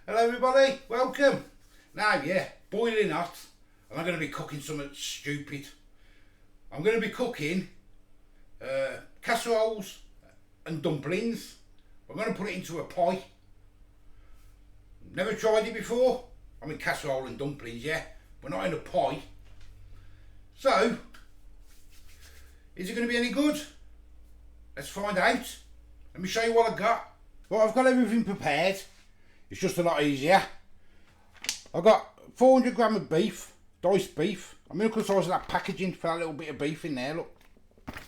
Hello everybody, welcome. Now boiling hot, and I'm going to be cooking something stupid. I'm going to be cooking casseroles and dumplings. I'm going to put it into a pie. Never tried it before. I mean casserole and dumplings, but not in a pie. So, is it going to be any good? Let's find out. Let me show you what I've got. Well, I've got everything prepared. It's just a lot easier. I've got 400 grams of beef, diced beef. I'm going to look at the size of that packaging for that little bit of beef in there, look.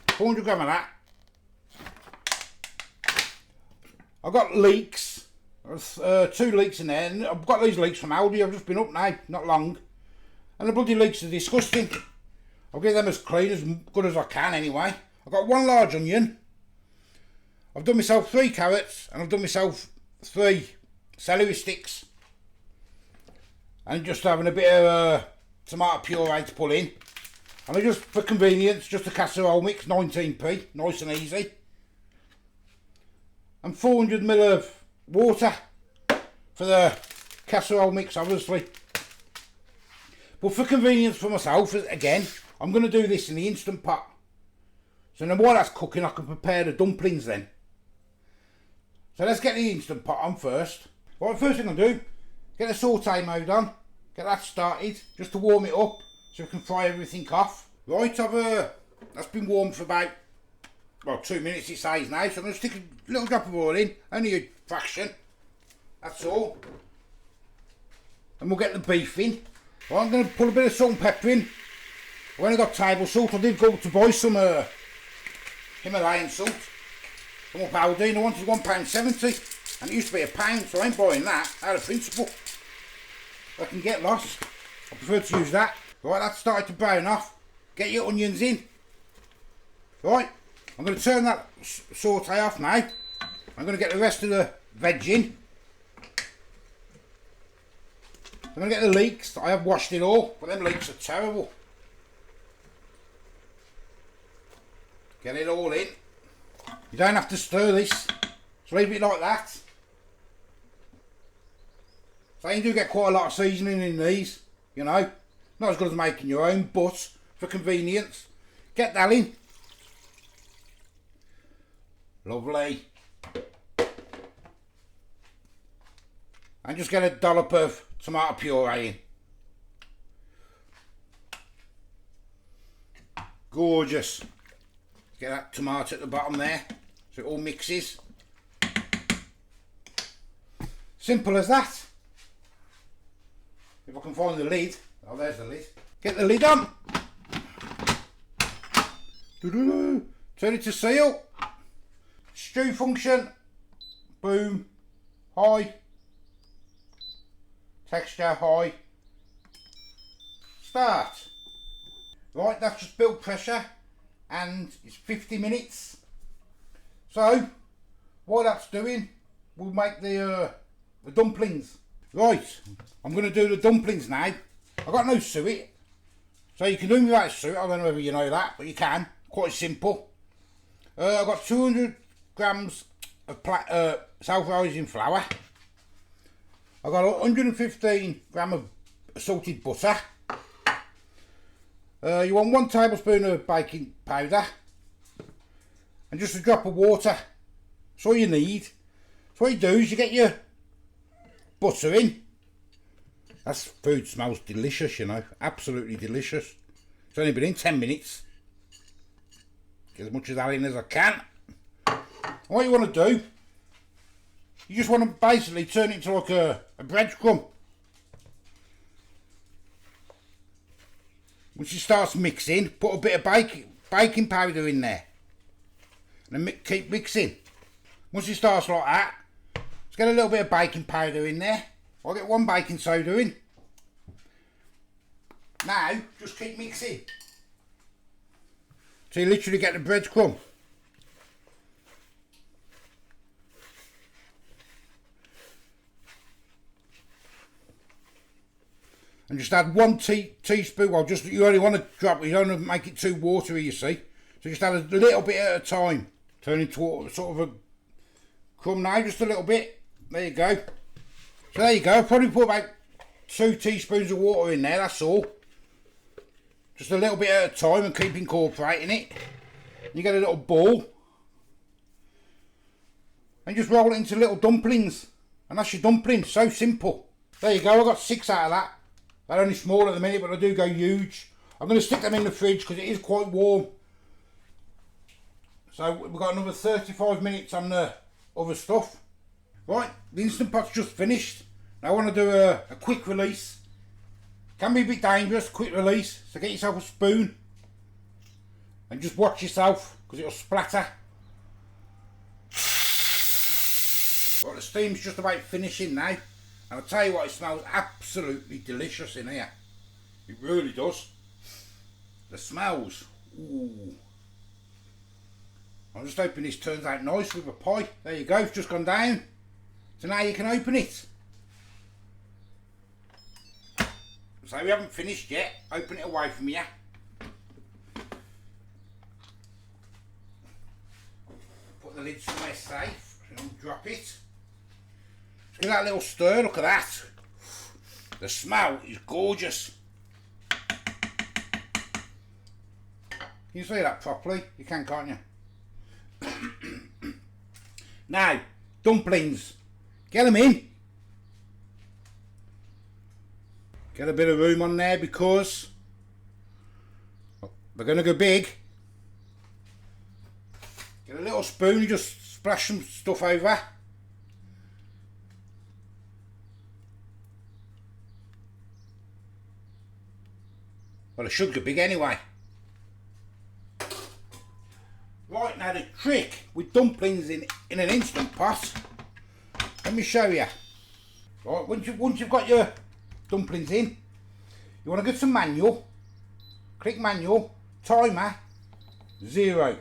400 grams of that. I've got leeks. There's 2 leeks in there. And I've got these leeks from Aldi. I've just been up now, not long. And the bloody leeks are disgusting. I'll get them as clean, as good as I can anyway. I've got 1 large onion. I've done myself 3 carrots, and I've done myself 3 celery sticks. And just having a bit of tomato puree to pull in. And I just, for convenience, just a casserole mix, 19p, nice and easy. And 400 ml of water for the casserole mix, obviously. But for convenience for myself, again, I'm going to do this in the Instant Pot. So then while that's cooking, I can prepare the dumplings then. So let's get the Instant Pot on first. Right, first thing I'll do, get the saute mode on, get that started, just to warm it up, so we can fry everything off. Right, that's been warmed for about, 2 minutes it says now, so I'm going to stick a little drop of oil in, only a fraction, that's all. And we'll get the beef in. Right, I'm going to put a bit of salt and pepper in. I've only got table salt. I did go to buy some Himalayan salt from up Aldi. I wanted £1.70 and it used to be £1, so I ain't buying that out of principle. I can get lost. I prefer to use that. Right, that's started to brown off. Get your onions in. Right, I'm going to turn that saute off now. I'm going to get the rest of the veg in. I'm going to get the leeks. I have washed it all, but them leeks are terrible. Get it all in. You don't have to stir this. Just leave it like that. So you do get quite a lot of seasoning in these, you know. Not as good as making your own, but for convenience, get that in. Lovely. And just get a dollop of tomato puree in. Gorgeous. Get that tomato at the bottom there, so it all mixes. Simple as that. If I can find the lid. Oh, there's the lid. Get the lid on. Turn it to seal. Stew function. Boom. High. Texture high. Start. Right, that's just built pressure. And it's 50 minutes. So, what that's doing, we'll make the dumplings. Right, I'm going to do the dumplings now. I've got no suet, so you can do them without suet. I don't know whether you know that, but you can. Quite simple. I've got 200 grams of self-rising flour. I've got 115 grams of salted butter. You want 1 tablespoon of baking powder and just a drop of water. That's all you need. So what you do is you get your butter in. That food smells delicious, you know, absolutely delicious. It's only been in 10 minutes. Get as much of that in as I can. And what you want to do, you just want to basically turn it into like a breadcrumb. Once it starts mixing, put a bit of baking powder in there. And then keep mixing. Once it starts like that, let's get a little bit of baking powder in there. I'll get 1 baking soda in. Now, just keep mixing. So you literally get the breadcrumb. And just add 1 teaspoon, well, just, you only want to drop it, you don't want to make it too watery, you see. So just add a little bit at a time. Turn into sort of a crumb now, just a little bit. There you go. So there you go. Probably put about 2 teaspoons of water in there, that's all. Just a little bit at a time and keep incorporating it. You get a little ball. And just roll it into little dumplings. And that's your dumpling, so simple. There you go, I got 6 out of that. They're only small at the minute, but I do go huge. I'm going to stick them in the fridge because it is quite warm. So we've got another 35 minutes on the other stuff. Right, the Instant Pot's just finished. Now I want to do a quick release. Can be a bit dangerous, quick release. So get yourself a spoon. And just watch yourself, because it'll splatter. Right, the steam's just about finishing now. And I'll tell you what, it smells absolutely delicious in here. It really does. The smells. Ooh. I'm just hoping this turns out nice with a pie. There you go, it's just gone down. So now you can open it. So we haven't finished yet. Open it away from you. Put the lid somewhere safe. Don't drop it. Just give that little stir. Look at that. The smell is gorgeous. Can you see that properly? You can, can't you? Now, dumplings. Get them in. Get a bit of room on there because they're going to go big. Get a little spoon, you just splash some stuff over. Well, it should go big anyway. Right, now the trick with dumplings in an Instant Pot, let me show you. Right, once you've got your dumplings in, you want to get some manual, click manual, timer, 0.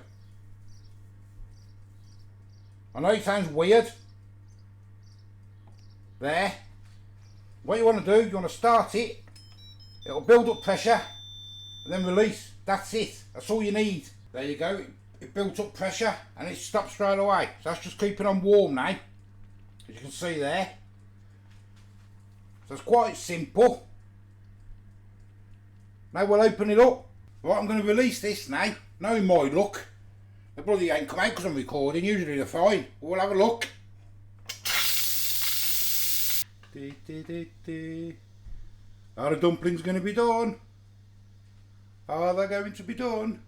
I know it sounds weird, there. What you want to do, you want to start it, it'll build up pressure, and then release, that's it, that's all you need. There you go, it built up pressure and it stopped straight away. So that's just keeping on warm now, as you can see there. So it's quite simple. Now we'll open it up. Right, I'm going to release this now. Knowing my luck, the bloody ain't come out because I'm recording. Usually they're fine. But we'll have a look. Are the dumplings going to be done? Are they going to be done?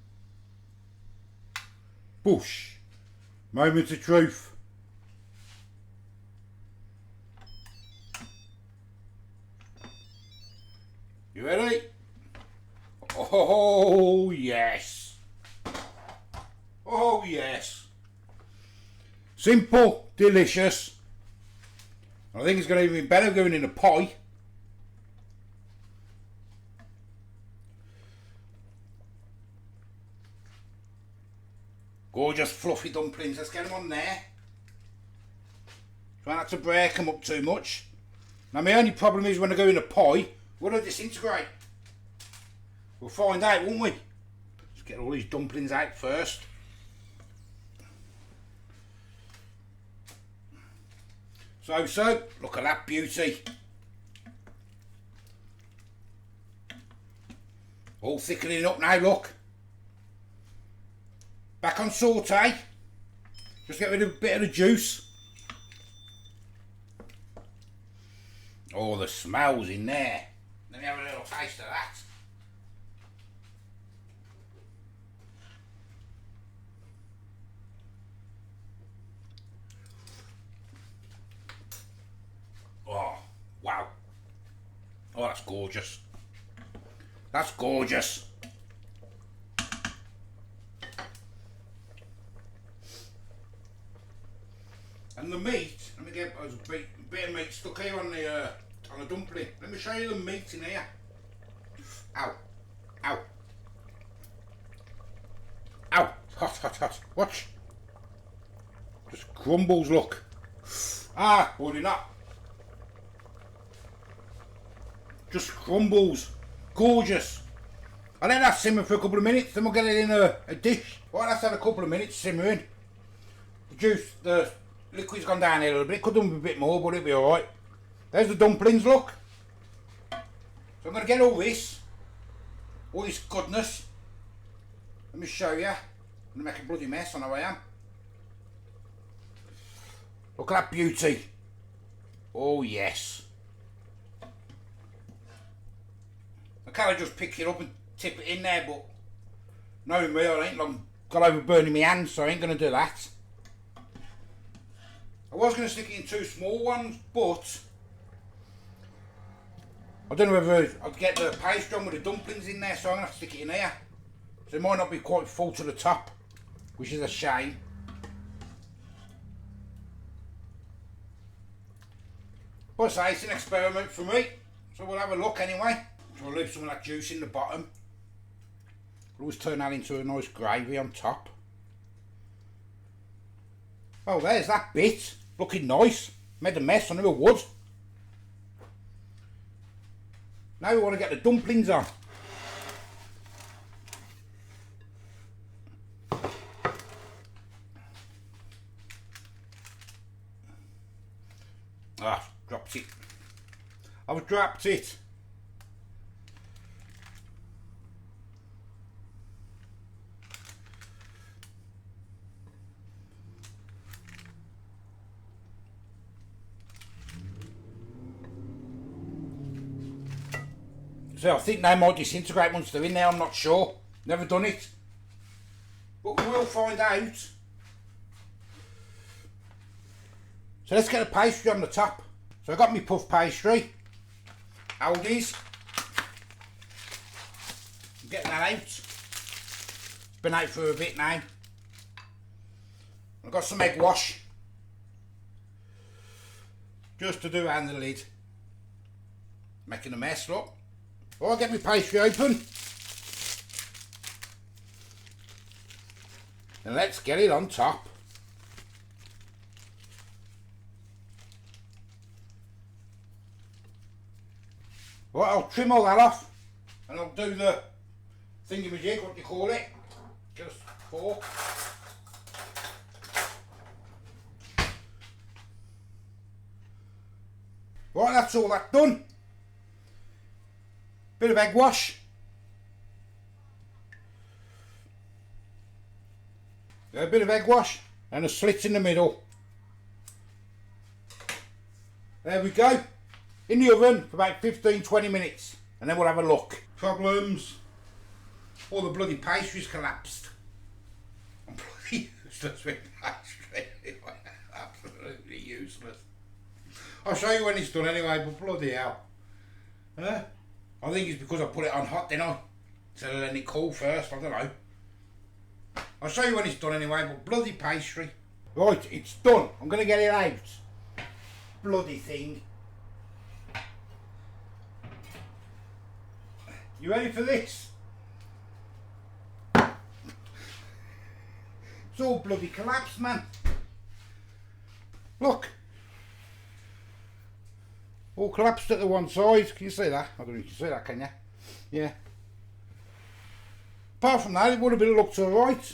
Bush. Moment of truth. You ready? Oh yes. Oh yes. Simple, delicious. I think it's going to be better going in a pie. Gorgeous fluffy dumplings, let's get them on there. Try not to break them up too much. Now my only problem is when I go in a pie, will they disintegrate? We'll find out, won't we? Let's get all these dumplings out first. So, look at that beauty. All thickening up now, look. Back on saute. Just get rid of a bit of the juice. Oh, the smell's in there. Let me have a little taste of that. Oh, wow. Oh, that's gorgeous. That's gorgeous. And the meat, let me get a bit of meat stuck here on the dumpling. Let me show you the meat in here. Ow. Ow. Ow. Hot, hot, hot. Watch. Just crumbles, look. Ah, holding up. Just crumbles. Gorgeous. I'll let that simmer for a couple of minutes, then we'll get it in a dish. Right, that's had a couple of minutes simmering. The juice, the liquid's gone down here a little bit. Could have done a bit more, but it'll be alright. There's the dumplings, look. So I'm going to get all this goodness. Let me show you. I'm going to make a bloody mess, I know I am. Look at that beauty. Oh yes. I can't just pick it up and tip it in there, but knowing me, I ain't long got over burning my hands, so I ain't going to do that. I was going to stick it in 2 small ones, but I don't know whether I'd get the pastry on with the dumplings in there, so I'm going to have to stick it in here. So it might not be quite full to the top, which is a shame. But say it's an experiment for me, so we'll have a look anyway. So I'll leave some of that juice in the bottom. I'll always turn that into a nice gravy on top. Oh, there's that bit, looking nice. Made a mess, I never would. Now we want to get the dumplings on. Ah, dropped it. I've dropped it. So I think they might disintegrate once they're in there, I'm not sure. Never done it. But we will find out. So let's get a pastry on the top. So I got my puff pastry. Aldi's. I'm getting that out. It's been out for a bit now. I've got some egg wash. Just to do around the lid. Making a mess, look. I'll get my pastry open. And let's get it on top. Right, I'll trim all that off and I'll do the thingamajig, what do you call it? Get a fork. Right, that's all that done. Bit of egg wash. A bit of egg wash and a slit in the middle. There we go. In the oven for about 15-20 minutes and then we'll have a look. Problems. All the bloody pastry's collapsed. I'm bloody useless with pastry. Absolutely useless. I'll show you when it's done anyway, but bloody hell. Huh? I think it's because I put it on hot, didn't I? So let it cool first, I don't know. I'll show you when it's done anyway, but bloody pastry. Right, it's done. I'm going to get it out. Bloody thing. You ready for this? It's all bloody collapsed, man. Look. All collapsed at the one side. Can you see that? I don't know if you can see that, can you? Yeah. Apart from that, it would have been looked alright.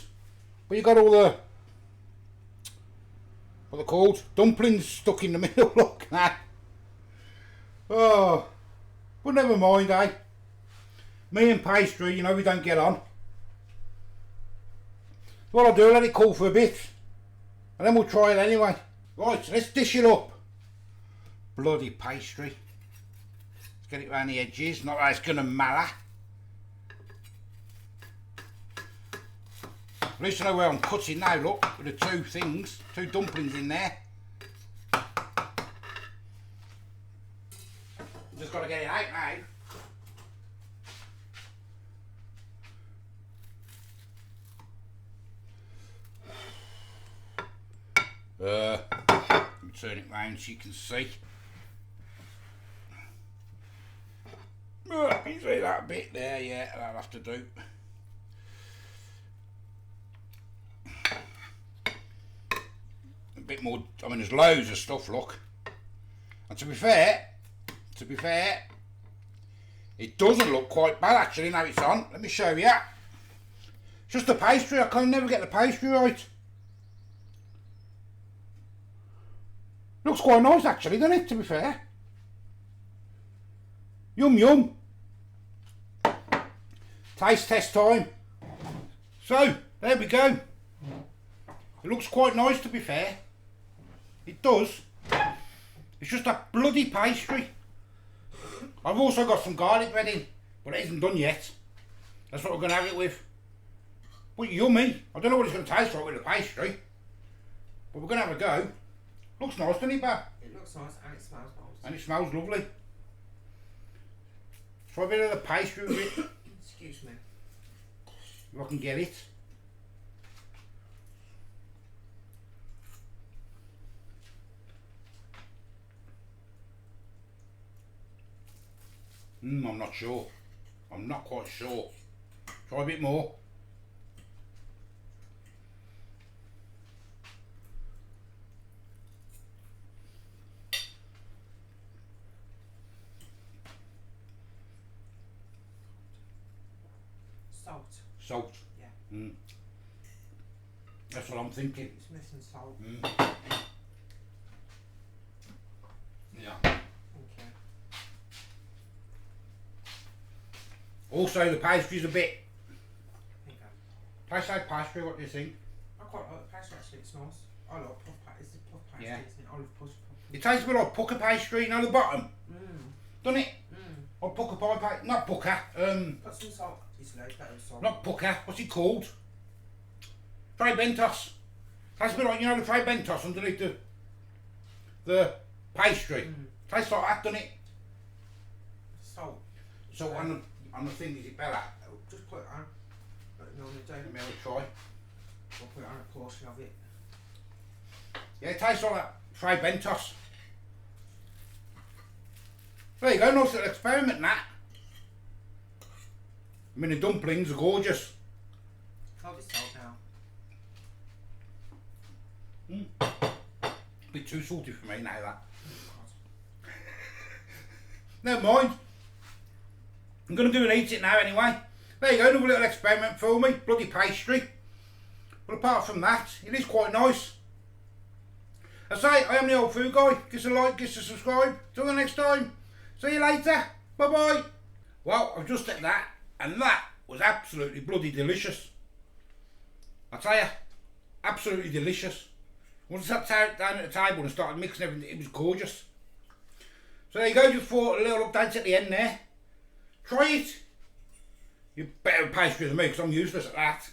But you got all the, what they're called, dumplings stuck in the middle. Look, nah. Oh, but never mind, eh? Me and pastry, you know, we don't get on. What I'll do, let it cool for a bit, and then we'll try it anyway. Right, so let's dish it up. Bloody pastry. Let's get it around the edges, not that it's going to matter. At least I know where I'm cutting now, look, with the two dumplings in there. Just got to get it out now. Let me turn it round so you can see. Can you see that bit there? Yeah, that'll have to do. A bit more, I mean there's loads of stuff, look. And to be fair, it doesn't look quite bad actually now it's on. Let me show you. It's just the pastry, I can never get the pastry right. Looks quite nice actually, doesn't it, to be fair? Yum yum. Taste test time. So, there we go. It looks quite nice, to be fair. It does. It's just a bloody pastry. I've also got some garlic bread in, but it isn't done yet. That's what we're going to have it with. But yummy. I don't know what it's going to taste like with the pastry, but we're going to have a go. Looks nice, doesn't it, Bab? It looks nice and it smells nice. And it smells lovely. Try a bit of the pastry with it. Excuse me. If I can get it. I'm not sure. I'm not quite sure. Try a bit more. Salt. Salt. Yeah. That's what I'm thinking. It's missing salt. Yeah. Okay. Also, the pastry's a bit. There you go. Tastes like pastry. What do you think? I quite like the pastry actually, it's nice. I like puff pastry. It's puff pastry, Yeah. isn't it? I love puff pastry. It tastes a bit like pucker pastry, you know, the bottom. Doesn't it? Or pucker pie pastry. Not pucker. Put some salt. It's low, better with salt. Not pucker. What's it called? Fray Bentos. Tastes a bit like, you know, the Fray Bentos underneath the pastry. Tastes like that, doesn't it? Salt. So on the thing, is it better? Just put it on. Like you normally do. Let me have a try. We'll put it on a portion of it. Yeah, it tastes like that Fray Bentos. There you go, nice little experiment, that. I mean, the dumplings are gorgeous. Try the salt now. A bit too salty for me now, that. Oh, Never mind. I'm going to go and eat it now anyway. There you go, another little experiment for me. Bloody pastry. But apart from that, it is quite nice. I say, I am the old food guy. Give us a like, give us a subscribe. Till the next time. See you later. Bye bye. Well, I've just ate that, and that was absolutely bloody delicious. I tell you, absolutely delicious. Once I sat down at the table and started mixing everything, it was gorgeous. So there you go, just for a little update at the end there. Try it. You're better at pastry than me because I'm useless at that.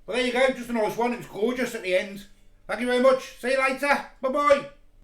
But there you go, just a nice one. It was gorgeous at the end. Thank you very much. See you later. Bye bye.